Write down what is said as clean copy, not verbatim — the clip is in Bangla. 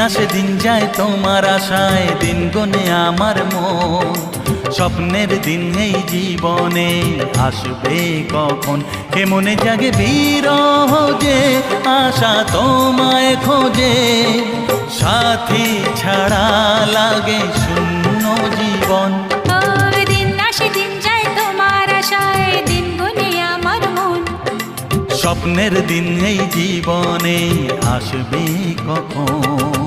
আসে দিন যায় তোমার আশায়, দিন গনে আমার মন। স্বপ্নের দিন এই জীবনে আসবে কখন, কেমনে জাগে বিরহ যে আশা তোমায় খোঁজে। সাথী ছাড়া লাগে শূন্য জীবন। দিন আসে দিন যায় তোমার আশায়, দিন গনে আমার মন। স্বপ্নের দিন এই জীবনে আসবে কখন।